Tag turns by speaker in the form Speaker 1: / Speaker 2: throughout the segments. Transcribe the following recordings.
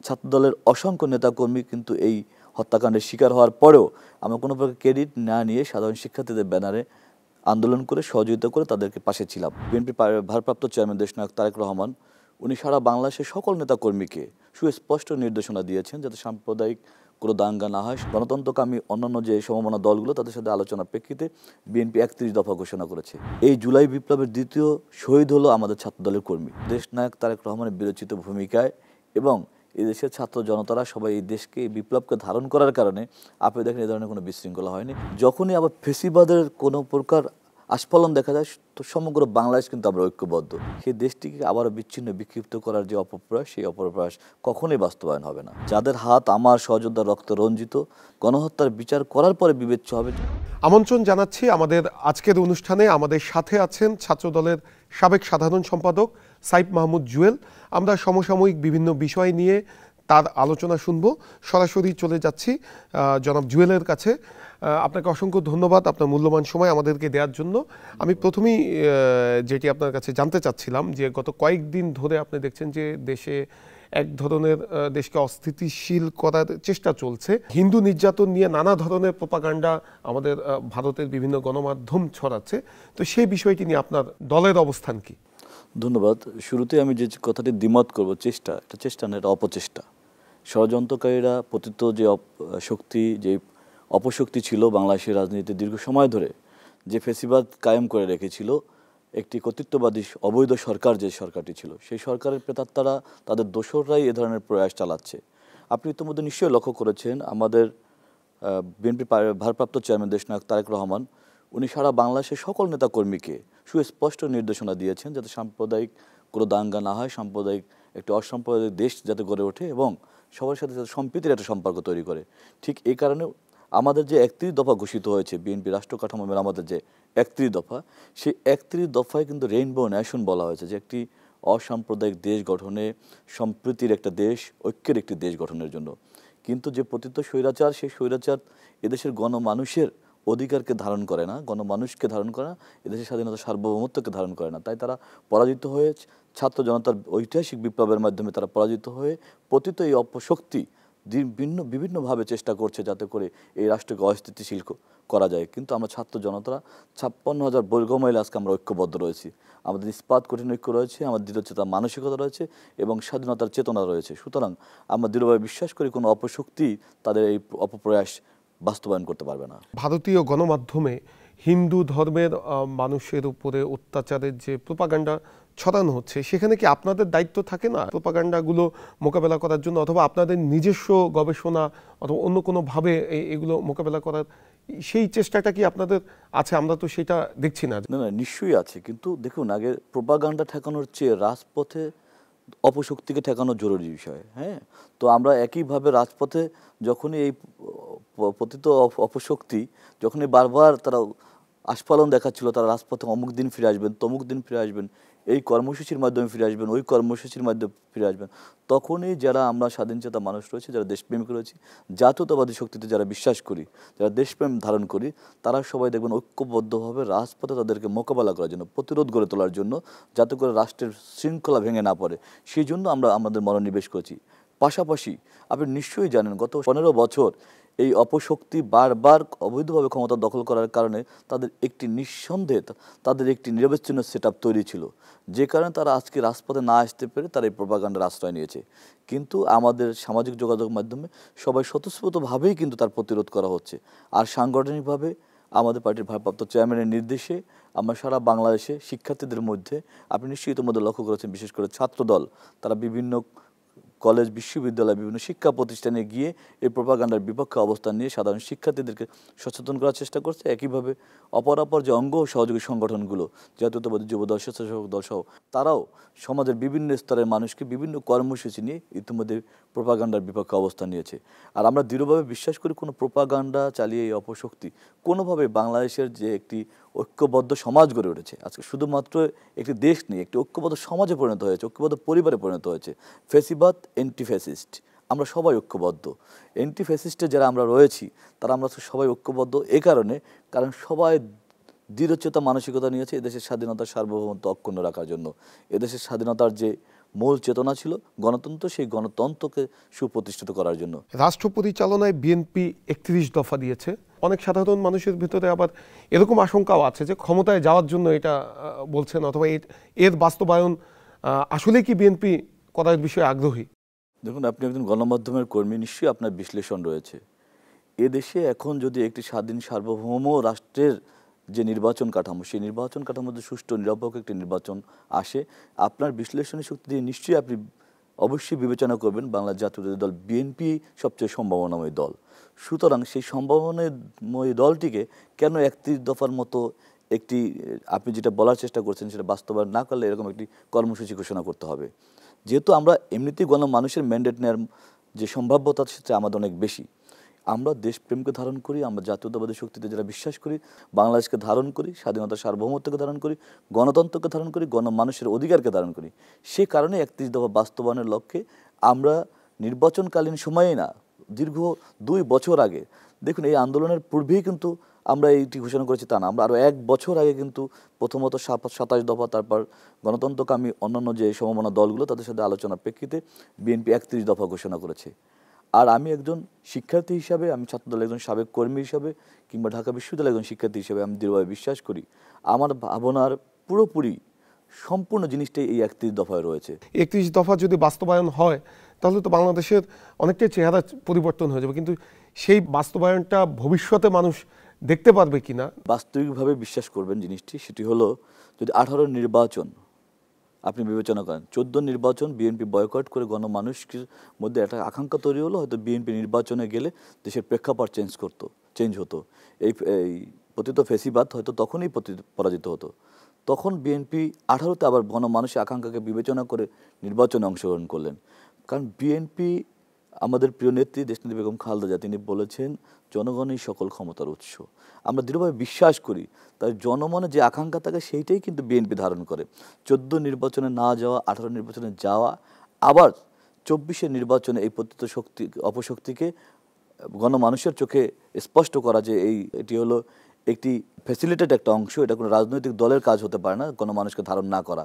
Speaker 1: ছাত্রদলের অসংখ্য নেতাকর্মী কিন্তু এই হত্যাকাণ্ডের শিকার হওয়ার পরেও আমরা কোনো প্রকার ক্রেডিট না নিয়ে সাধারণ শিক্ষার্থীদের ব্যানারে আন্দোলন করে সহযোগিতা করে তাদেরকে পাশে ছিলাম। বিএনপি ভারপ্রাপ্ত চেয়ারম্যান দেশনায়ক তারেক রহমান উনি সারা বাংলাদেশের সকল নেতাকর্মীকে সুস্পষ্ট নির্দেশনা দিয়েছেন যাতে সাম্প্রদায়িক কোনো দাঙ্গা না হয়। গণতন্ত্রকামী অন্যান্য যে সমমনা দলগুলো তাদের সাথে আলোচনার প্রেক্ষিতে বিএনপি ৩১ দফা ঘোষণা করেছে। এই জুলাই বিপ্লবের দ্বিতীয় শহীদ হলো আমাদের ছাত্রদলের কর্মী। দেশনায়ক তারেক রহমানের বিরচিত ভূমিকায় এবং এই দেশের ছাত্র জনতারা সবাই এই দেশকে এই বিপ্লবকে ধারণ করার কারণে আপনি দেখেন এই ধরনের কোনো বিশৃঙ্খলা হয়নি। যখনই আবার ফেসিবাদের কোনো প্রকার আস্ফলন দেখা যায় তো সমগ্র বাংলাদেশ কিন্তু আমরা ঐক্যবদ্ধ। সেই দেশটিকে আবারও বিচ্ছিন্ন বিক্ষিপ্ত করার যে অপপ্রয়াস, সেই অপপ্রয়াস কখনোই বাস্তবায়ন হবে না। যাদের হাত আমার সহযোদ্ধার রক্ত রঞ্জিত, গণহত্যার বিচার করার পরে বিবেচ্য হবে।
Speaker 2: আমন্ত্রণ জানাচ্ছি আমাদের আজকের অনুষ্ঠানে। আমাদের সাথে আছেন ছাত্রদলের সাবেক সাধারণ সম্পাদক সাইফ মাহমুদ জুয়েল। আমরা সমসাময়িক বিভিন্ন বিষয় নিয়ে তার আলোচনা শুনব। সরাসরি চলে যাচ্ছি জনাব জুয়েলের কাছে। আপনাকে অসংখ্য ধন্যবাদ আপনার মূল্যবান সময় আমাদেরকে দেওয়ার জন্য। আমি প্রথমেই যেটি আপনার কাছে জানতে চাচ্ছিলাম যে গত কয়েকদিন ধরে আপনি দেখছেন যে দেশে এক ধরনের দেশকে অস্থিতিশীল করার চেষ্টা চলছে। হিন্দু নির্যাতন নিয়ে নানা ধরনের প্রোপাগান্ডা আমাদের ভারতের বিভিন্ন গণমাধ্যম ছড়াচ্ছে। তো সেই বিষয়টি নিয়ে আপনার দলের অবস্থান কি?
Speaker 1: ধন্যবাদ। শুরুতে আমি যে কথাটি দ্বিমত করব, এটা চেষ্টা না, এটা অপচেষ্টা। ষড়যন্ত্রকারীরা পতিত যে শক্তি, যে অপশক্তি ছিল বাংলাদেশের রাজনীতিতে দীর্ঘ সময় ধরে, যে ফেসিবাদ কায়েম করে রেখেছিল, একটি কর্তৃত্ববাদী অবৈধ সরকার যে সরকারটি ছিল, সেই সরকারের প্রেতাত্মারা, তাদের দোসররাই এ ধরনের প্রয়াস চালাচ্ছে। আপনি ইতিমধ্যে নিশ্চয়ই লক্ষ্য করেছেন আমাদের বিএনপি ভারপ্রাপ্ত চেয়ারম্যান দেশনায়ক তারেক রহমান উনি সারা বাংলাদেশের সকল নেতাকর্মীকে সুস্পষ্ট নির্দেশনা দিয়েছেন যাতে সাম্প্রদায়িক কোনো দাঙ্গা না হয়, সাম্প্রদায়িক একটি অসাম্প্রদায়িক দেশ যাতে গড়ে ওঠে এবং সবার সাথে যাতে সম্প্রীতির একটা সম্পর্ক তৈরি করে। ঠিক এই কারণে আমাদের যে ৩১ দফা ঘোষিত হয়েছে, বিএনপি রাষ্ট্র কাঠামো মেরামতের যে ৩১ দফা, সেই ৩১ দফায় কিন্তু রেইনবো নেশন বলা হয়েছে, যে একটি অসাম্প্রদায়িক দেশ গঠনে, সম্প্রীতির একটা দেশ, ঐক্যের একটি দেশ গঠনের জন্য। কিন্তু যে পতিত স্বৈরাচার, সেই স্বৈরাচার এদেশের গণমানুষের অধিকারকে ধারণ করে না, গণমানুষকে ধারণ করে না, এদেশের স্বাধীনতা সার্বভৌমত্বকে ধারণ করে না। তাই তারা পরাজিত হয়ে, ছাত্র জনতার ঐতিহাসিক বিপ্লবের মাধ্যমে তারা পরাজিত হয়ে পতিত এই অপশক্তি বিভিন্নভাবে চেষ্টা করছে যাতে করে এই রাষ্ট্রকে অস্থিতিশীল করা যায়। কিন্তু আমরা ছাত্র জনতারা ৫৬,০০০ বর্গমাইল আজকে আমরা ঐক্যবদ্ধ রয়েছি। আমাদের ইস্পাত কঠিন ঐক্য রয়েছে, আমাদের দৃঢ়চেতা মানসিকতা রয়েছে এবং স্বাধীনতার চেতনা রয়েছে। সুতরাং আমরা দৃঢ়ভাবে বিশ্বাস করি কোনো অপশক্তি তাদের এই অপপ্রয়াস বাস্তবায়ন করতে পারবে না।
Speaker 2: ভারতীয় গণমাধ্যমে হিন্দু ধর্মের মানুষের উপরে অত্যাচারের যে প্রোপাগান্ডা ছড়ানো হচ্ছে, সেখানে কি আপনাদের দায়িত্ব থাকে না প্রোপাগান্ডাগুলো মোকাবেলা করার জন্য, অথবা আপনাদের নিজস্ব গবেষণা অথবা অন্য কোনোভাবে এগুলো মোকাবেলা করার সেই চেষ্টাটা কি আপনাদের আছে? আমরা তো সেটা দেখছি না।
Speaker 1: না, নিশ্চয়ই আছে, কিন্তু দেখুন, আগে প্রোপাগান্ডা ঠেকানোর চেয়ে রাজপথে অপশক্তিকে ঠেকানো জরুরি বিষয়। হ্যাঁ, তো আমরা একইভাবে রাজপথে যখনই এই পতিত অপশক্তি যখনই বারবার তারা আস্ফালন দেখাচ্ছিল, তারা রাজপথে অমুক দিন ফিরে আসবেন, তমুক দিন ফিরে আসবেন, এই কর্মসূচির মাধ্যমে ফিরে আসবেন, ওই কর্মসূচির মাধ্যমে ফিরে আসবেন, তখনই যারা আমরা স্বাধীনচেতা মানুষ রয়েছে, যারা দেশপ্রেমিক রয়েছে, জাতীয়তাবাদী শক্তিতে যারা বিশ্বাস করি, যারা দেশপ্রেম ধারণ করি, তারা সবাই দেখবেন ঐক্যবদ্ধভাবে রাজপথে তাদেরকে মোকাবেলা করার জন্য, প্রতিরোধ গড়ে তোলার জন্য, যাতে করে রাষ্ট্রের শৃঙ্খলা ভেঙে না পড়ে, সেই জন্য আমরা আমাদের মনোনিবেশ করেছি। পাশাপাশি আপনি নিশ্চয়ই জানেন, গত ১৫ বছর এই অপশক্তি বারবার অবৈধভাবে ক্ষমতা দখল করার কারণে তাদের একটি নিঃসন্দেহে তাদের একটি নিরবচ্ছিন্ন সেটআপ তৈরি ছিল, যে কারণে তারা আজকে রাজপথে না আসতে পেরে তারা এই প্রোপাগান্ডার আশ্রয় নিয়েছে। কিন্তু আমাদের সামাজিক যোগাযোগ মাধ্যমে সবাই স্বতঃস্ফূর্তভাবেই কিন্তু তার প্রতিরোধ করা হচ্ছে। আর সাংগঠনিকভাবে আমাদের পার্টির ভারপ্রাপ্ত চেয়ারম্যানের নির্দেশে আমরা সারা বাংলাদেশে শিক্ষার্থীদের মধ্যে, আপনি নিশ্চয়ই ইতিমধ্যে লক্ষ্য করেছেন, বিশেষ করে ছাত্রদল, তারা বিভিন্ন কলেজ, বিশ্ববিদ্যালয়, বিভিন্ন শিক্ষা প্রতিষ্ঠানে গিয়ে এই প্রোপাগান্ডার বিপক্ষে অবস্থান নিয়ে সাধারণ শিক্ষার্থীদেরকে সচেতন করার চেষ্টা করছে। একইভাবে অপরাপর যে অঙ্গ ও সহযোগী সংগঠনগুলো, জাতীয়তাবাদী যুবদল, স্বেচ্ছাসেবক দল সহ, তারাও সমাজের বিভিন্ন স্তরের মানুষকে বিভিন্ন কর্মসূচি নিয়ে ইতিমধ্যে প্রোপাগান্ডার বিপক্ষে অবস্থান নিয়েছে। আর আমরা দৃঢ়ভাবে বিশ্বাস করি কোনো প্রোপাগান্ডা চালিয়ে এই অপশক্তি কোনোভাবে বাংলাদেশের যে একটি ঐক্যবদ্ধ সমাজ গড়ে উঠেছে, আজকে শুধুমাত্র একটি দেশ নেই, একটি ঐক্যবদ্ধ সমাজে পরিণত হয়েছে, ঐক্যবদ্ধ পরিবারে পরিণত হয়েছে। ফেসিবাদ, অ্যান্টি ফ্যাসিস্ট, আমরা সবাই ঐক্যবদ্ধ। অ্যান্টি ফ্যাসিস্টে যারা আমরা রয়েছি, তারা আমরা সবাই ঐক্যবদ্ধ কারণ সবাই দৃঢ়চেতা মানসিকতা নিয়েছে এদেশের স্বাধীনতার সার্বভৌমত্ব অক্ষুণ্ণ রাখার জন্য, এদেশের স্বাধীনতার যে মূল চেতনা ছিল গণতন্ত্র, সেই গণতন্ত্রকে সুপ্রতিষ্ঠিত করার জন্য।
Speaker 2: রাষ্ট্র পরিচালনায় বিএনপি 31 দফা দিয়েছে। অনেক সাধারণ মানুষের ভিতরে আবার এরকম আশঙ্কাও আছে যে ক্ষমতায় যাওয়ার জন্য এটা বলছেন, অথবা এর বাস্তবায়ন আসলে কি বিএনপি করার বিষয়ে আগ্রহী?
Speaker 1: দেখুন, আপনি একজন গণমাধ্যমের কর্মী, নিশ্চয়ই আপনার বিশ্লেষণ রয়েছে। এদেশে এখন যদি একটি স্বাধীন সার্বভৌম রাষ্ট্রের যে নির্বাচন কাঠামো, সেই নির্বাচন কাঠামোতে সুষ্ঠু নিরপেক্ষ একটি নির্বাচন আসে, আপনার বিশ্লেষণী শক্তি দিয়ে নিশ্চয়ই আপনি অবশ্যই বিবেচনা করবেন বাংলার জাতীয়তাবাদী দল বিএনপি সবচেয়ে সম্ভাবনাময় দল। সুতরাং সেই সম্ভাবনাময় দলটিকে কেন 31 দফার মতো একটি, আপনি যেটা বলার চেষ্টা করছেন সেটা বাস্তবায়ন না করলে এরকম একটি কর্মসূচি ঘোষণা করতে হবে? যেহেতু আমরা এমনিতেই মানুষের ম্যান্ডেট নেওয়ার যে সম্ভাব্যতা সেটা আমাদের অনেক বেশি। আমরা দেশপ্রেমকে ধারণ করি, আমরা জাতীয়তাবাদী শক্তিতে যারা বিশ্বাস করি, বাংলাদেশকে ধারণ করি, স্বাধীনতার সার্বভৌমত্বকে ধারণ করি, গণতন্ত্রকে ধারণ করি, গণমানুষের অধিকারকে ধারণ করি। সে কারণে 31 দফা বাস্তবায়নের লক্ষ্যে আমরা নির্বাচনকালীন সময়ে না, দীর্ঘ 2 বছর আগে, দেখুন এই আন্দোলনের পূর্বেই কিন্তু আমরা এইটি ঘোষণা করেছি তা না, আমরা আরও 1 বছর আগে কিন্তু প্রথমত 27 দফা, তারপর গণতন্ত্রকামী অন্যান্য যে সমমনা দলগুলো তাদের সাথে আলোচনার প্রেক্ষিতে বিএনপি 31 দফা ঘোষণা করেছে। আর আমি একজন শিক্ষার্থী হিসাবে, আমি ছাত্রদলের একজন সাবেক কর্মী হিসাবে, কিংবা ঢাকা বিশ্ববিদ্যালয়ের একজন শিক্ষার্থী হিসাবে আমি দৃঢ়ভাবে বিশ্বাস করি আমার ভাবনার পুরোপুরি সম্পূর্ণ জিনিসটাই এই 31 দফায় রয়েছে।
Speaker 2: 31 দফা যদি বাস্তবায়ন হয় তাহলে তো বাংলাদেশের অনেকটাই চেহারা পরিবর্তন হয়ে যাবে, কিন্তু সেই বাস্তবায়নটা ভবিষ্যতে মানুষ দেখতে পারবে কিনা?
Speaker 1: বাস্তবিকভাবে বিশ্বাস করবেন জিনিসটি, সেটি হলো যদি 18 নির্বাচন আপনি বিবেচনা করেন, 14 নির্বাচন বিএনপি বয়কট করে গণমানুষের মধ্যে একটা আকাঙ্ক্ষা তৈরি হলো, হয়তো বিএনপি নির্বাচনে গেলে দেশের প্রেক্ষাপট চেঞ্জ হতো, এই পতিত ফেসিবাদ হয়তো তখনই পরাজিত হতো। তখন বিএনপি 18তে আবার গণমানুষের আকাঙ্ক্ষাকে বিবেচনা করে নির্বাচনে অংশগ্রহণ করলেন। কারণ বিএনপি, আমাদের প্রিয় নেত্রী দেশনেত্রী বেগম খালেদা জিয়া তিনি বলেছেন জনগণই সকল ক্ষমতার উৎস। আমরা দৃঢ়ভাবে বিশ্বাস করি তাই জনমনে যে আকাঙ্ক্ষা থাকে সেইটাই কিন্তু বিএনপি ধারণ করে। 14 নির্বাচনে না যাওয়া, 18 নির্বাচনে যাওয়া, আবার 24 নির্বাচনে এই পতিত শক্তি অপশক্তিকে গণমানুষের চোখে স্পষ্ট করা যে এটি হলো একটি ফ্যাসিলিটেড একটা অংশ, এটা কোনো রাজনৈতিক দলের কাজ হতে পারে না গণমানুষকে ধারণ না করা।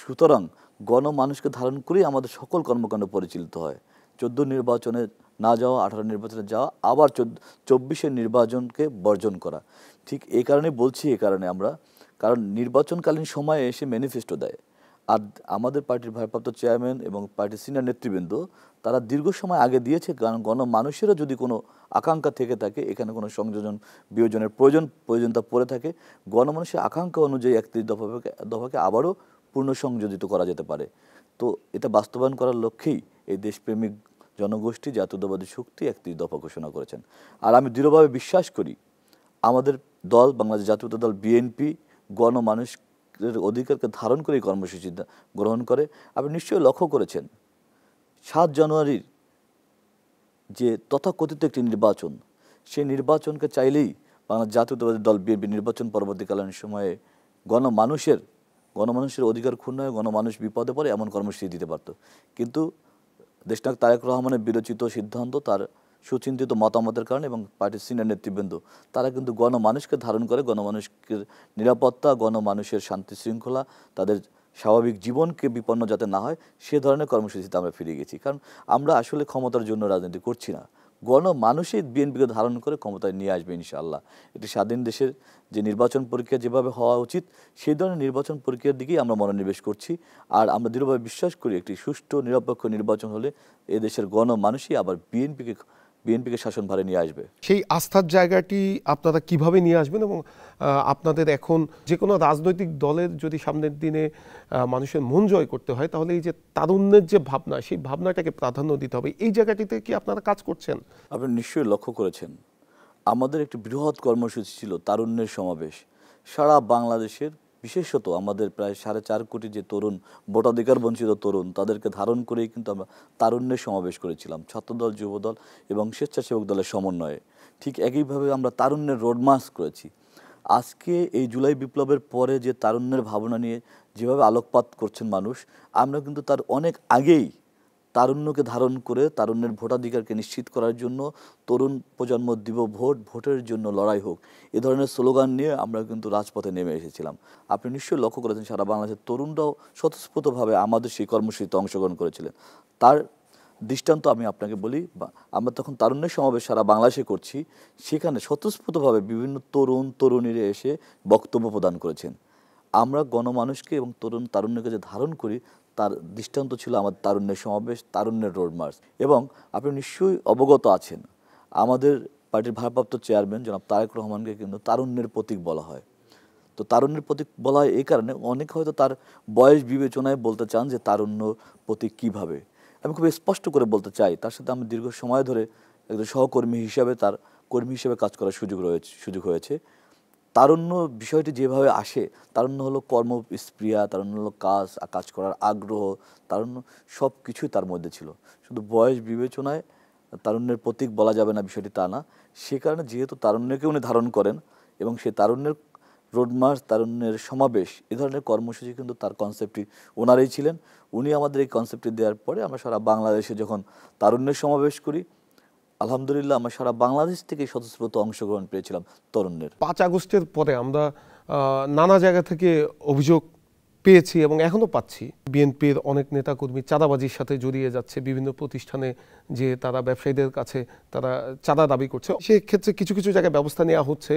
Speaker 1: সুতরাং গণমানুষকে ধারণ করেই আমাদের সকল কর্মকাণ্ড পরিচালিত হয়। 14 নির্বাচনে না যাওয়া, 18 নির্বাচনে যাওয়া, আবার 24 নির্বাচনকে বর্জন করা। ঠিক এই কারণে বলছি, কারণ নির্বাচনকালীন সময়ে এসে ম্যানিফেস্টো দেয়। আর আমাদের পার্টির ভারপ্রাপ্ত চেয়ারম্যান এবং পার্টির সিনিয়র নেতৃবৃন্দ তারা দীর্ঘ সময় আগে দিয়েছে, কারণ গণমানুষেরও যদি কোনো আকাঙ্ক্ষা থেকে থাকে, এখানে কোনো সংযোজন বিয়োজনের প্রয়োজনতা পড়ে থাকে, গণমানুষের আকাঙ্ক্ষা অনুযায়ী 31 দফাকে আবারও পূর্ণ সংযোজিত করা যেতে পারে। তো এটা বাস্তবায়ন করার লক্ষ্যেই এই দেশপ্রেমিক জনগোষ্ঠী জাতীয়তাবাদী শক্তি 31 দফা ঘোষণা করেছেন। আর আমি দৃঢ়ভাবে বিশ্বাস করি আমাদের দল, বাংলাদেশ জাতীয়তা দল বিএনপি, গণমানুষের অধিকারকে ধারণ করে এই কর্মসূচি গ্রহণ করে। আপনি নিশ্চয়ই লক্ষ্য করেছেন 7 জানুয়ারির যে তথাকথিত একটি নির্বাচন, সেই নির্বাচনকে চাইলেই বাংলাদেশ জাতীয়তাবাদী দল বিএনপি নির্বাচন পরবর্তীকালীন সময়ে গণমানুষের অধিকার ক্ষুণ্ণ হয়, গণমানুষ বিপদে পড়ে এমন কর্মসূচি দিতে পারত। কিন্তু দেশনায়ক তারেক রহমানের বিরচিত সিদ্ধান্ত, তার সুচিন্তিত মতামতের কারণে এবং পার্টির সিনিয়র নেতৃবৃন্দ তারা কিন্তু গণমানুষকে ধারণ করে, গণমানুষের নিরাপত্তা, গণমানুষের শান্তি শৃঙ্খলা, তাদের স্বাভাবিক জীবনকে বিপন্ন যাতে না হয় সে ধরনের কর্মসূচিতে আমরা ফিরে গেছি। কারণ আমরা আসলে ক্ষমতার জন্য রাজনীতি করছি না, গণমানুষই বিএনপিকে ধারণ করে ক্ষমতায় নিয়ে আসবে ইনশাআল্লাহ। একটি স্বাধীন দেশের যে নির্বাচন প্রক্রিয়া যেভাবে হওয়া উচিত সেই ধরনের নির্বাচন প্রক্রিয়ার দিকেই আমরা মনোনিবেশ করছি। আর আমরা দৃঢ়ভাবে বিশ্বাস করি একটি সুষ্ঠু নিরপেক্ষ নির্বাচন হলে এ দেশের গণমানুষই আবার বিএনপিকে শাসনভারে নিয়ে আসবে।
Speaker 2: সেই আস্থার জায়গাটি আপনারা কিভাবে নিয়ে আসবেন, এবং আপনাদের এখন যে কোনো রাজনৈতিক দলের যদি সামনের দিনে মানুষের মন জয় করতে হয় তাহলে এই যে তারুণ্যের যে ভাবনা, সেই ভাবনাটাকে প্রাধান্য দিতে হবে, এই জায়গাটিতে কি আপনারা কাজ করছেন?
Speaker 1: আপনি নিশ্চয়ই লক্ষ্য করেছেন আমাদের একটি বৃহৎ কর্মসূচি ছিল তারুণ্যের সমাবেশ। সারা বাংলাদেশের, বিশেষত আমাদের প্রায় 4.5 কোটি যে তরুণ, ভোটাধিকার বঞ্চিত তরুণ, তাদেরকে ধারণ করেই কিন্তু আমরা তারুণ্যের সমাবেশ করেছিলাম, ছাত্রদল, যুবদল এবং স্বেচ্ছাসেবক দলের সমন্বয়ে। ঠিক একইভাবে আমরা তারুণ্যের রোডমার্চ করেছি। আজকে এই জুলাই বিপ্লবের পরে যে তারুণ্যের ভাবনা নিয়ে যেভাবে আলোকপাত করছেন মানুষ, আমরা কিন্তু তার অনেক আগেই তারুণ্যকে ধারণ করে তারুণ্যের ভোটাধিকারকে নিশ্চিত করার জন্য তরুণ প্রজন্ম দিব ভোট, ভোটের জন্য লড়াই হোক, এ ধরনের স্লোগান নিয়ে আমরা কিন্তু রাজপথে নেমে এসেছিলাম। আপনি নিশ্চয়ই লক্ষ্য করেছেন সারা বাংলাদেশের তরুণরাও স্বতঃস্ফূর্তভাবে আমাদের সেই কর্মসূচিতে অংশগ্রহণ করেছিলেন। তার দৃষ্টান্ত আমি আপনাকে বলি, আমরা তখন তারুণ্যের সমাবেশ সারা বাংলাদেশে করছি, সেখানে স্বতঃস্ফূর্তভাবে বিভিন্ন তরুণ তরুণীরা এসে বক্তব্য প্রদান করেছেন। আমরা গণমানুষকে এবং তারুণ্যকে যে ধারণ করি তার দৃষ্টান্ত ছিল আমাদের তারুণ্যের সমাবেশ, তারুণ্যের রোড মার্চ। এবং আপনি নিশ্চয়ই অবগত আছেন আমাদের পার্টির ভারপ্রাপ্ত চেয়ারম্যান জনাব তারেক রহমানকে কিন্তু তারুণ্যের প্রতীক বলা হয়। তো তারুণ্যের প্রতীক বলা হয় এই কারণে, অনেক হয়তো তার বয়স বিবেচনায় বলতে চান যে তারুণ্য প্রতীক কীভাবে। আমি খুব স্পষ্ট করে বলতে চাই, তার সাথে আমি দীর্ঘ সময় ধরে একজন সহকর্মী হিসাবে, তার কর্মী হিসেবে কাজ করার সুযোগ হয়েছে। তারুণ্য বিষয়টি যেভাবে আসে, তারুণ্য হলো কর্মস্পৃহা, তারুণ্য হলো কাজ করার আগ্রহ, তারুণ্য সব কিছুই তার মধ্যে ছিল। শুধু বয়স বিবেচনায় তারুণ্যের প্রতীক বলা যাবে না বিষয়টি তা না। সে কারণে যেহেতু তারুণ্যকে উনি ধারণ করেন এবং সে তারুণ্যের রোড মার্চ, তারুণ্যের সমাবেশ, এ ধরনের কর্মসূচি কিন্তু তার কনসেপ্টটি ওনারাই ছিলেন। উনি আমাদের এই কনসেপ্টটি দেওয়ার পরে আমরা সারা বাংলাদেশে যখন তারুণ্যের সমাবেশ করি, আলহামদুলিল্লাহ আমরা সারা বাংলাদেশ থেকে স্বতঃস্ফূর্ত অংশগ্রহণ পেয়েছিলাম তরুণদের।
Speaker 2: 5 আগস্টের পরে আমরা নানা জায়গা থেকে অভিযোগ পেয়েছি এবং এখনও পাচ্ছি, বিএনপির অনেক নেতাকর্মী চাঁদাবাজির সাথে জড়িয়ে যাচ্ছে, বিভিন্ন প্রতিষ্ঠানে যে তারা ব্যবসায়ীদের কাছে তারা চাঁদা দাবি করছে, সেক্ষেত্রে কিছু কিছু জায়গায় ব্যবস্থা নেওয়া হচ্ছে,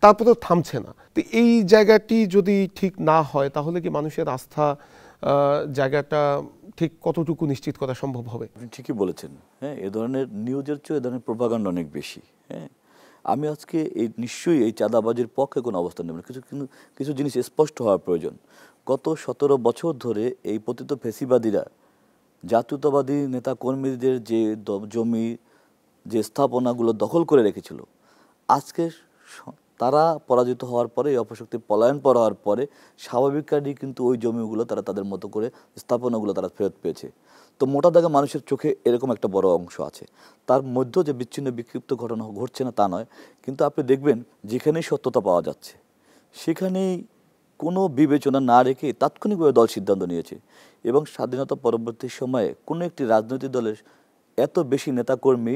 Speaker 2: তারপরেও থামছে না। তো এই জায়গাটি যদি ঠিক না হয় তাহলে কি মানুষের আস্থা জায়গাটা ঠিক কতটুকু নিশ্চিত করা সম্ভব হবে?
Speaker 1: আপনি ঠিকই বলেছেন। হ্যাঁ, এ ধরনের নিউজের চেয়ে এ ধরনের প্রোপাগান্ডা অনেক বেশি। হ্যাঁ, আমি আজকে নিশ্চয়ই এই চাঁদাবাজির পক্ষে কোনো অবস্থান নেব না, কিছু জিনিস স্পষ্ট হওয়ার প্রয়োজন। গত 17 বছর ধরে এই পতিত ফেসিবাদীরা জাতীয়তাবাদী নেতা কর্মীদের যে জমি, যে স্থাপনাগুলো দখল করে রেখেছিল, আজকে তারা পরাজিত হওয়ার পরে, এই অপশক্তি পলায়ন হওয়ার পরে স্বাভাবিকভাবেই কিন্তু ওই জমিগুলো তারা তাদের মতো করে, স্থাপনাগুলো তারা ফেরত পেয়েছে। তো মোটা দাগে মানুষের চোখে এরকম একটা বড় অংশ আছে। তার মধ্যেও যে বিচ্ছিন্ন বিক্ষিপ্ত ঘটনা ঘটছে না তা নয়, কিন্তু আপনি দেখবেন যেখানেই সত্যতা পাওয়া যাচ্ছে সেখানেই কোনো বিবেচনা না রেখে তাৎক্ষণিকভাবে দল সিদ্ধান্ত নিয়েছে। এবং স্বাধীনতা পরবর্তী সময়ে কোনো একটি রাজনৈতিক দলের এত বেশি নেতাকর্মী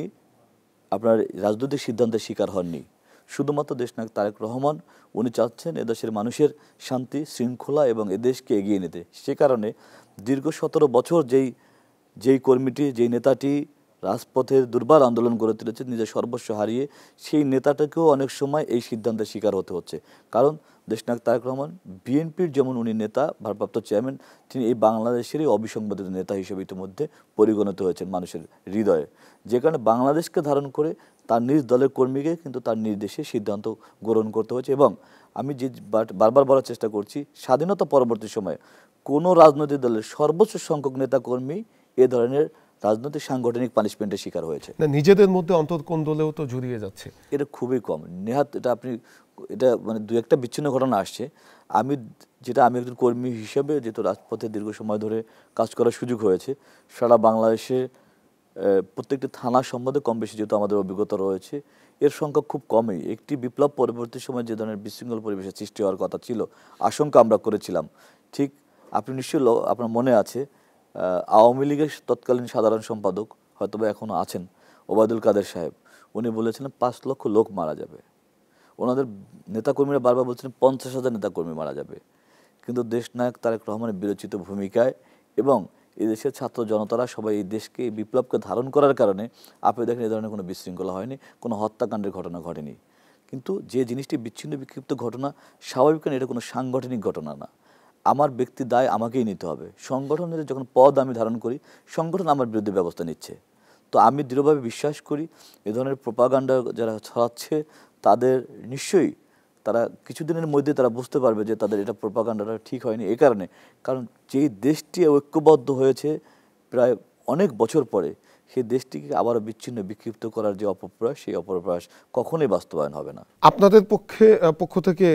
Speaker 1: আপনার রাজনৈতিক সিদ্ধান্তের শিকার হননি। শুধুমাত্র দেশনায়ক তারেক রহমান, উনি চাচ্ছেন এদেশের মানুষের শান্তি শৃঙ্খলা এবং এদেশকে এগিয়ে নিতে। সে কারণে দীর্ঘ 17 বছর যেই কর্মীটি, যেই নেতাটি রাজপথের দুর্বার আন্দোলন গড়ে তুলেছে নিজের সর্বস্ব হারিয়ে, সেই নেতাটাকেও অনেক সময় এই সিদ্ধান্তের শিকার হতে হচ্ছে। কারণ দেশনায়ক তারেক রহমান বিএনপির যেমন উনি নেতা, ভারপ্রাপ্ত চেয়ারম্যান, তিনি এই বাংলাদেশেরই অবিসংবাদিত নেতা হিসেবে ইতিমধ্যে পরিগণিত হয়েছেন মানুষের হৃদয়ে। যে কারণে বাংলাদেশকে ধারণ করে তার নিজ দলের কর্মীকে কিন্তু তার নির্দেশে সিদ্ধান্ত গ্রহণ করতে হয়েছে। এবং আমি যে বারবার বলার চেষ্টা করছি, স্বাধীনতা পরবর্তী সময়ে কোনো রাজনৈতিক দলের সর্বোচ্চ সংখ্যক নেতাকর্মী এ ধরনের রাজনৈতিক সাংগঠনিক পানিশমেন্টের শিকার হয়েছে
Speaker 2: না, নিজেদের মধ্যে অন্তর্কোন্দলেও তো জড়িয়ে যাচ্ছে।
Speaker 1: এটা খুবই কম, নেহাত এটা মানে দু একটা বিচ্ছিন্ন ঘটনা আসছে। আমি একজন কর্মী হিসেবে যেহেতু রাজপথে দীর্ঘ সময় ধরে কাজ করার সুযোগ হয়েছে, সারা বাংলাদেশে প্রত্যেকটি থানা সম্বন্ধে কম বেশি যেহেতু আমাদের অভিজ্ঞতা রয়েছে, এর সংখ্যা খুব কমই। একটি বিপ্লব পরবর্তী সময় যে ধরনের বিশৃঙ্খল পরিবেশের সৃষ্টি হওয়ার কথা ছিল, আশঙ্কা আমরা করেছিলাম, ঠিক আপনি নিশ্চয়ই আপনার মনে আছে আওয়ামী লীগের তৎকালীন সাধারণ সম্পাদক, হয়তোবা এখনও আছেন, ওবায়দুল কাদের সাহেব, উনি বলেছিলেন 5 লক্ষ লোক মারা যাবে। ওনাদের নেতাকর্মীরা বারবার বলছিলেন 50,000 নেতাকর্মী মারা যাবে। কিন্তু দেশনায়ক তারেক রহমানের বিরচিত ভূমিকায় এবং এই দেশের ছাত্র জনতারা সবাই এই দেশকে, এই বিপ্লবকে ধারণ করার কারণে আপনি দেখেন এই ধরনের কোনো বিশৃঙ্খলা হয়নি, কোনো হত্যাকাণ্ডের ঘটনা ঘটেনি। কিন্তু যে জিনিসটি বিচ্ছিন্ন বিক্ষিপ্ত ঘটনা, স্বাভাবিক এটা কোনো সাংগঠনিক ঘটনা না। আমার ব্যক্তি দায় আমাকেই নিতে হবে। সংগঠনের যখন পদ আমি ধারণ করি, সংগঠন আমার বিরুদ্ধে ব্যবস্থা নিচ্ছে। তো আমি দৃঢ়ভাবে বিশ্বাস করি এ ধরনের প্রোপাগান্ডা যারা ছড়াচ্ছে তাদের নিশ্চয়ই তারা কিছুদিনের মধ্যে তারা বুঝতে পারবে যে তাদের এটা প্রোপাগান্ডাটা ঠিক হয়নি। এই কারণ যেই দেশটি ঐক্যবদ্ধ হয়েছে প্রায় অনেক বছর পরে, সেই দেশটিকে আবারও বিচ্ছিন্ন বিক্ষিপ্ত করার যে অপপ্রয়াস, সেই অপপ্রয়াস কখনোই বাস্তবায়ন হবে না।
Speaker 2: আপনাদের পক্ষ থেকে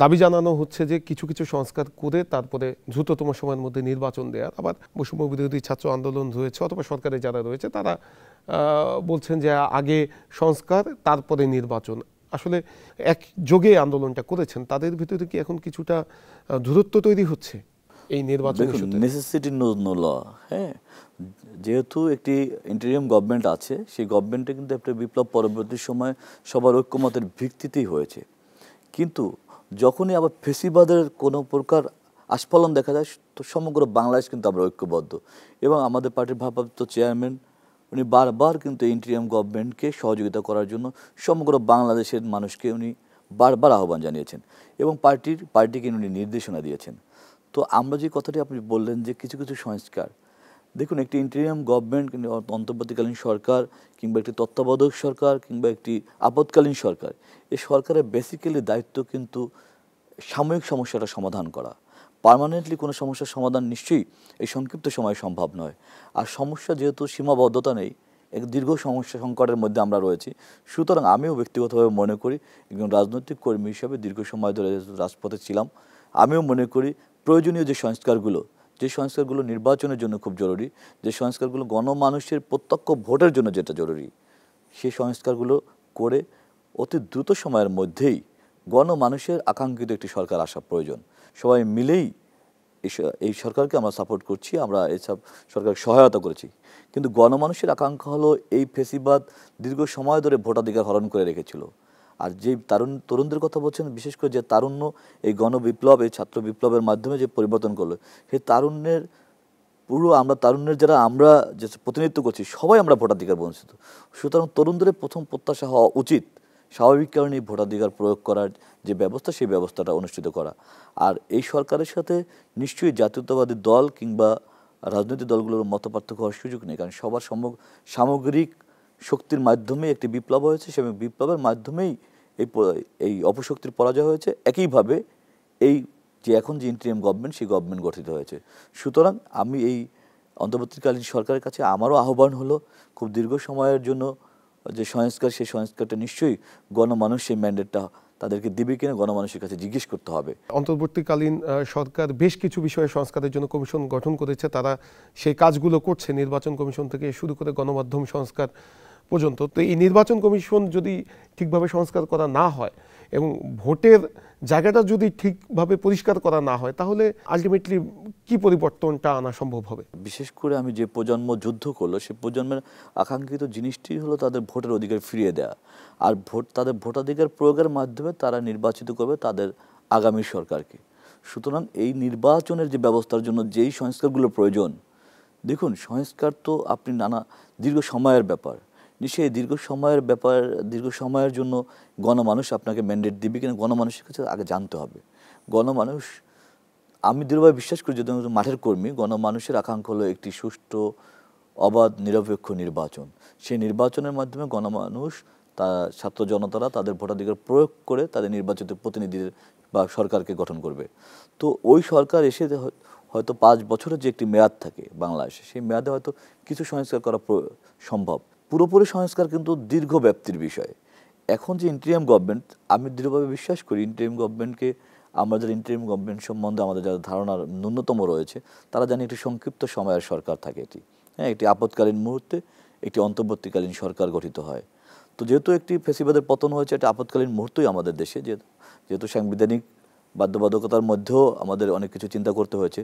Speaker 2: দাবি জানানো হচ্ছে যে কিছু কিছু সংস্কার করে তারপরে দ্রুততম সময়ের মধ্যে নির্বাচন দেওয়ার। আবার বৈষম্য বিরোধী ছাত্র আন্দোলন রয়েছে অথবা সরকারে যারা রয়েছে তারা বলছেন যে আগে সংস্কার তারপরে নির্বাচন। আসলে এক যোগে আন্দোলনটা করেছেন, তাদের ভিতরে কি এখন কিছুটা দূরত্ব তৈরি হচ্ছে? এই নির্বাচন
Speaker 1: দেখুন,
Speaker 2: ইস্যুতে?
Speaker 1: Necessity knows no law. হ্যাঁ, যেহেতু একটি ইন্টারিয়াম গভর্নমেন্ট আছে, সেই গভর্নমেন্টে কিন্তু একটা বিপ্লব পরবর্তী সময় সবার ঐক্যমতের ভিত্তিতেই হয়েছে। কিন্তু যখনই আবার ফেসিবাদের কোনো প্রকার আস্ফালন দেখা যায়, তো সমগ্র বাংলাদেশ কিন্তু আমরা ঐক্যবদ্ধ। এবং আমাদের পার্টির ভারপ্রাপ্ত চেয়ারম্যান উনি বারবার কিন্তু ইন্টারিয়াম গভর্নমেন্টকে সহযোগিতা করার জন্য সমগ্র বাংলাদেশের মানুষকে উনি বারবার আহ্বান জানিয়েছেন এবং পার্টিকে উনি নির্দেশনা দিয়েছেন। তো আমরা যে কথাটি আপনি বললেন যে কিছু কিছু সংস্কার, দেখুন, একটি ইন্টারিয়াম গভর্নমেন্ট কিংবা অন্তর্বর্তীকালীন সরকার কিংবা একটি তত্ত্বাবধায়ক সরকার কিংবা একটি আপৎকালীন সরকার, এই সরকারের বেসিক্যালি দায়িত্ব কিন্তু সাময়িক সমস্যাটা সমাধান করা। পার্মানেন্টলি কোনো সমস্যার সমাধান নিশ্চয়ই এই সংক্ষিপ্ত সময়ে সম্ভব নয়। আর সমস্যা যেহেতু সীমাবদ্ধতা নেই, এক দীর্ঘ সমস্যা সংকটের মধ্যে আমরা রয়েছি, সুতরাং আমিও ব্যক্তিগতভাবে মনে করি, একজন রাজনৈতিক কর্মী হিসাবে দীর্ঘ সময় ধরে রাজপথে ছিলাম, আমিও মনে করি প্রয়োজনীয় যে সংস্কারগুলো নির্বাচনের জন্য খুব জরুরি, যে সংস্কারগুলো গণমানুষের প্রত্যক্ষ ভোটের জন্য যেটা জরুরি, সেই সংস্কারগুলো করে অতি দ্রুত সময়ের মধ্যেই গণমানুষের আকাঙ্ক্ষিত একটি সরকার আসা প্রয়োজন। সবাই মিলেই এই সরকারকে আমরা সাপোর্ট করছি, আমরা এইসব সরকারকে সহায়তা করেছি। কিন্তু গণমানুষের আকাঙ্ক্ষা হলো, এই ফেসিবাদ দীর্ঘ সময় ধরে ভোটাধিকার হরণ করে রেখেছিল। আর যে তরুণদের কথা বলছেন, বিশেষ করে যে তারুণ্য এই গণবিপ্লব, এই ছাত্র বিপ্লবের মাধ্যমে যে পরিবর্তন করলো, সেই তারুণ্যের তারুণ্যের যারা আমরা যে প্রতিনিধিত্ব করছি, সবাই আমরা ভোটাধিকার বঞ্চিত। সুতরাং তরুণদের প্রথম প্রত্যাশা হওয়া উচিত স্বাভাবিক কারণেই ভোটাধিকার প্রয়োগ করার যে ব্যবস্থা, সেই ব্যবস্থাটা অনুষ্ঠিত করা। আর এই সরকারের সাথে নিশ্চয়ই জাতীয়তাবাদী দল কিংবা রাজনৈতিক দলগুলোর মতপার্থক্য হওয়ার সুযোগ নেই, কারণ সবার সামগ্রিক শক্তির মাধ্যমে একটি বিপ্লব হয়েছে, সেই বিপ্লবের মাধ্যমেই এই অপশক্তির পরাজয় হয়েছে। একইভাবে এই যে এখন যে ইন্টারিয়াম গভর্নমেন্ট, সেই গভর্নমেন্ট গঠিত হয়েছে। সুতরাং আমি এই অন্তর্বর্তীকালীন সরকারের কাছে আমারও আহ্বান হলো, খুব দীর্ঘ সময়ের জন্য যে সংস্কার, সেই সংস্কারটা নিশ্চয়ই গণমানুষ সেই ম্যান্ডেটটা তাদেরকে দিবে কিনা গণমানুষের কাছে জিজ্ঞেস করতে হবে।
Speaker 2: অন্তর্বর্তীকালীন সরকার বেশ কিছু বিষয়ে সংস্কারের জন্য কমিশন গঠন করেছে, তারা সেই কাজগুলো করছে, নির্বাচন কমিশন থেকে শুরু করে গণমাধ্যম সংস্কার পর্যন্ত। তো এই নির্বাচন কমিশন যদি ঠিকভাবে সংস্কার করা না হয় এবং ভোটের জায়গাটা যদি ঠিকভাবে পরিষ্কার করা না হয়, তাহলে আলটিমেটলি কি পরিবর্তনটা আনা সম্ভব হবে?
Speaker 1: বিশেষ করে আমি যে প্রজন্ম যুদ্ধ করলো, সেই প্রজন্মের আকাঙ্ক্ষিত জিনিসটি হলো তাদের ভোটের অধিকার ফিরিয়ে দেওয়া। আর তাদের ভোটাধিকার প্রয়োগের মাধ্যমে তারা নির্বাচিত করবে তাদের আগামী সরকারকে। সুতরাং এই নির্বাচনের যে ব্যবস্থার জন্য যেই সংস্কারগুলো প্রয়োজন, দেখুন, সংস্কার তো আপনি দীর্ঘ সময়ের ব্যাপার। নিশ্চয়ই দীর্ঘ সময়ের জন্য গণমানুষ আপনাকে ম্যান্ডেট দিবে কিনা গণমানুষের কাছে আগে জানতে হবে। গণমানুষ, আমি দৃঢ়ভাবে বিশ্বাস করি, যদি আমি মাঠের কর্মী, গণমানুষের আকাঙ্ক্ষা হলো একটি সুষ্ঠু, অবাধ, নিরপেক্ষ নির্বাচন। সেই নির্বাচনের মাধ্যমে গণমানুষ, ছাত্র জনতারা তাদের ভোটাধিকার প্রয়োগ করে তাদের নির্বাচিত প্রতিনিধিদের বা সরকারকে গঠন করবে। তো ওই সরকার এসে হয়তো 5 বছরের যে একটি মেয়াদ থাকে বাংলাদেশে, সেই মেয়াদে হয়তো কিছু সংস্কার করা সম্ভব। পুরোপুরি সংস্কার কিন্তু দীর্ঘ ব্যাপ্তির বিষয়। এখন যে ইন্টারিয়াম গভর্নমেন্ট, আমি দৃঢ়ভাবে বিশ্বাস করি ইন্টারিয়াম গভর্নমেন্টকে, আমাদের ইন্টারিয়াম গভর্নমেন্ট সম্বন্ধে আমাদের যারা ধারণার ন্যূনতম রয়েছে, তারা জানি একটি সংক্ষিপ্ত সময়ের সরকার থাকে এটি। হ্যাঁ, একটি আপৎকালীন মুহূর্তে একটি অন্তর্বর্তীকালীন সরকার গঠিত হয়। তো যেহেতু একটি ফেসিবাদের পতন হয়েছে, এটা আপৎকালীন মুহূর্তই আমাদের দেশে, যেহেতু সাংবিধানিক বাধ্যবাধকতার মধ্যেও আমাদের অনেক কিছু চিন্তা করতে হয়েছে।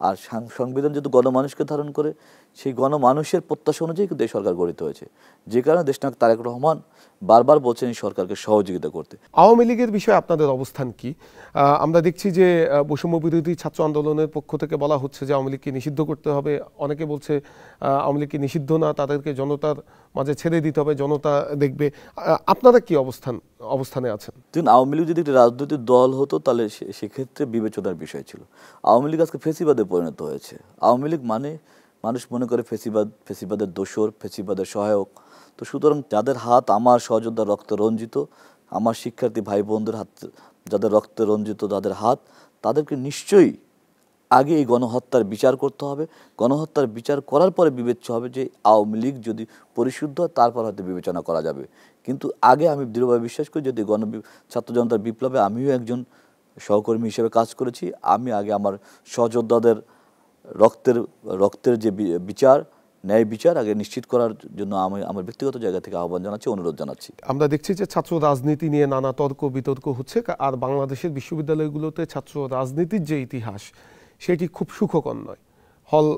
Speaker 1: আর সংবিধান যেহেতু গণমানুষকে ধারণ করে, সেই গণমানুষের প্রত্যাশা অনুযায়ী কিন্তু এই সরকার গঠিত হয়েছে, যে কারণে দেশনায়ক তারেক রহমান বারবার বলছেন এই সরকারকে সহযোগিতা করতে।
Speaker 2: আওয়ামী লীগের বিষয়ে আপনাদের অবস্থান কি? আমরা দেখছি যে বৈষম্য বিরোধী ছাত্র আন্দোলনের পক্ষ থেকে বলা হচ্ছে যে আওয়ামী লীগকে নিষিদ্ধ করতে হবে। অনেকে বলছে আওয়ামী লীগকে নিষিদ্ধ না, তাদেরকে জনতার মাঝে ছেড়ে দিতে হবে, জনতা দেখবে। আপনারা কি অবস্থানে আছেন?
Speaker 1: আওয়ামী লীগ যদি একটি রাজনৈতিক দল হতো, তাহলে সেক্ষেত্রে বিবেচনার বিষয় ছিল। আওয়ামী লীগ আজকে ফেসিবাদে পরিণত হয়েছে। আওয়ামী লীগ মানে মানুষ মনে করে ফেসিবাদের দোসর, ফেসিবাদের সহায়ক। তো সুতরাং যাদের হাত আমার সহযোদ্ধার রক্তে রঞ্জিত, আমার শিক্ষার্থী ভাই বোনদের হাত যাদের রক্তে রঞ্জিত, তাদের হাত, তাদেরকে নিশ্চয়ই আগে এই গণহত্যার বিচার করতে হবে। গণহত্যার বিচার করার পরে বিবেচ্য হবে যে আওয়ামী লীগ যদি পরিশুদ্ধ হয়, তারপর হয়তো বিবেচনা করা যাবে। কিন্তু আগে আমি দৃঢ়ভাবে বিশ্বাস করি, যদি ছাত্র জনতার বিপ্লবে আমিও একজন সহকর্মী হিসেবে কাজ করেছি, আমি আগে আমার সহযোদ্ধাদের রক্তের যে বিচার, ন্যায় বিচার আগে নিশ্চিত করার জন্য আমি আমার ব্যক্তিগত জায়গা থেকে আহ্বান জানাচ্ছি, অনুরোধ জানাচ্ছি।
Speaker 2: আমরা দেখছি যে ছাত্র রাজনীতি নিয়ে নানা তর্ক বিতর্ক হচ্ছে, আর বাংলাদেশের বিশ্ববিদ্যালয়গুলোতে ছাত্র রাজনীতির যে ইতিহাস, সেটি খুব সুখকর নয়। হল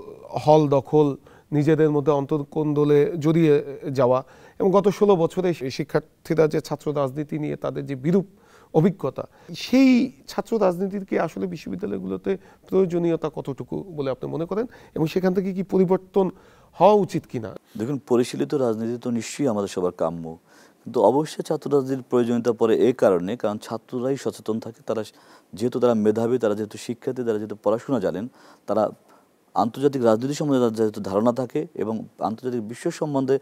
Speaker 2: হল দখল, নিজেদের মধ্যে অন্তর্কোন্দলে জড়িয়ে যাওয়া এবং গত 16 বছরে শিক্ষার্থীরা যে ছাত্র রাজনীতি নিয়ে তাদের যে বিরূপ অভিজ্ঞতা, সেই ছাত্র রাজনীতির কি আসলে বিশ্ববিদ্যালয়গুলোতে প্রয়োজনীয়তা কতটুকু বলে আপনি মনে করেন, এবং সেখান থেকে কি পরিবর্তন হওয়া উচিত কিনা?
Speaker 1: দেখুন, পরিশীলিত রাজনীতি তো নিশ্চয়ই আমাদের সবার কাম্য, কিন্তু অবশ্যই ছাত্র রাজনীতির প্রয়োজনীয়তা পড়ে এই কারণে, কারণ ছাত্ররাই সচেতন থাকে। তারা যেহেতু তারা মেধাবী, তারা যেহেতু শিক্ষার্থী, তারা যেহেতু পড়াশোনা জানেন, তারা আন্তর্জাতিক রাজনীতি সম্বন্ধে তাদের যেহেতু ধারণা থাকে এবং আন্তর্জাতিক বিশ্ব সম্বন্ধে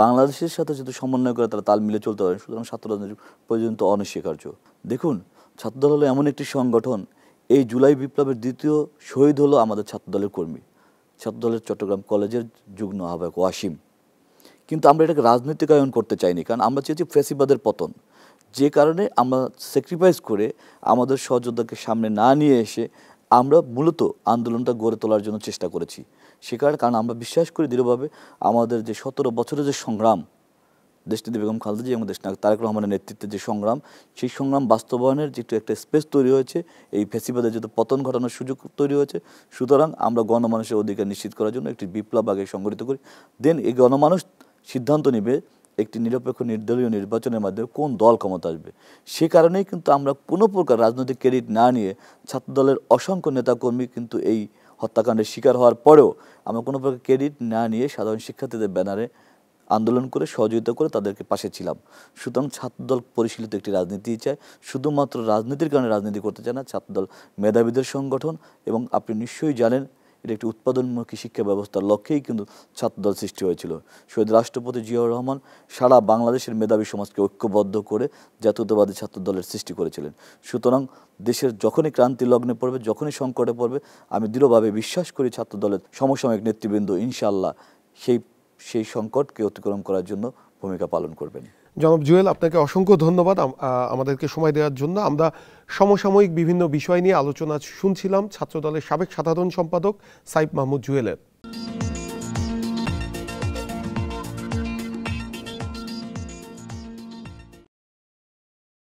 Speaker 1: বাংলাদেশের সাথে যেহেতু সমন্বয় করে তারা তাল মিলে চলতে পারেন, সুতরাং ছাত্র রাজনীতির প্রয়োজনীয়তা অনস্বীকার্য। দেখুন, ছাত্রদল হলো এমন একটি সংগঠন, এই জুলাই বিপ্লবের দ্বিতীয় শহীদ হলো আমাদের ছাত্রদলের কর্মী, ছাত্রদলের চট্টগ্রাম কলেজের যুগ্ম আহ্বায়ক ওয়াসিম। কিন্তু আমরা এটাকে রাজনৈতিকায়ন করতে চাইনি, কারণ আমরা চেয়েছি ফ্যাসিবাদের পতন। যে কারণে আমরা স্যাক্রিফাইস করে আমাদের সহযোদ্ধাকে সামনে না নিয়ে এসে আমরা মূলত আন্দোলনটা গড়ে তোলার জন্য চেষ্টা করেছি। সে কারণ আমরা বিশ্বাস করি দৃঢ়ভাবে আমাদের যে 17 বছরের যে সংগ্রাম, দেশনেত্রী বেগম খালেদা জিয়া এবং দেশনায়ক তারেক রহমানের নেতৃত্বে যে সংগ্রাম, সেই সংগ্রাম বাস্তবায়নের যেহেতু একটা স্পেস তৈরি হয়েছে, এই ফ্যাসিবাদের যেহেতু পতন ঘটানোর সুযোগ তৈরি হয়েছে, সুতরাং আমরা গণমানুষের অধিকার নিশ্চিত করার জন্য একটি বিপ্লব আগে সংগঠিত করি। দেন এই গণমানুষ সিদ্ধান্ত নেবে একটি নিরপেক্ষ নির্দলীয় নির্বাচনের মাধ্যমে কোন দল ক্ষমতা আসবে। সে কারণেই কিন্তু আমরা কোনো প্রকার রাজনৈতিক ক্রেডিট না নিয়ে, ছাত্রদলের অসংখ্য নেতাকর্মী কিন্তু এই হত্যাকাণ্ডের শিকার হওয়ার পরেও আমরা কোনো প্রকার ক্রেডিট না নিয়ে সাধারণ শিক্ষার্থীদের ব্যানারে আন্দোলন করে সহযোগিতা করে তাদেরকে পাশে ছিলাম। সুতরাং ছাত্রদল পরিশীলিত একটি রাজনীতি চায়, শুধুমাত্র রাজনীতির কারণে রাজনীতি করতে চায় না। ছাত্রদল মেধাবীদের সংগঠন এবং আপনি নিশ্চয়ই জানেন এটা একটি উৎপাদনমুখী শিক্ষা ব্যবস্থার লক্ষ্যেই কিন্তু ছাত্রদল সৃষ্টি হয়েছিল। শহীদ রাষ্ট্রপতি জিয়াউর রহমান সারা বাংলাদেশের মেধাবী সমাজকে ঐক্যবদ্ধ করে জাতীয়তাবাদী ছাত্রদলের সৃষ্টি করেছিলেন। সুতরাং দেশের যখনই ক্রান্তি লগ্নে পড়বে, যখনই সংকটে পড়বে, আমি দৃঢ়ভাবে বিশ্বাস করি ছাত্রদলের সমসাময়িক নেতৃবৃন্দ ইনশাআল্লাহ সেই সংকটকে অতিক্রম করার জন্য ভূমিকা পালন করবেন।
Speaker 2: জনাব জুয়েল, আপনাকে অসংখ্য ধন্যবাদ আমাদেরকে সময় দেওয়ার জন্য। আমরা সমসাময়িক বিভিন্ন বিষয় নিয়ে আলোচনা শুনছিলাম ছাত্রদলের সাবেক সাধারণ সম্পাদক সাইফ মাহমুদ জুয়েলের।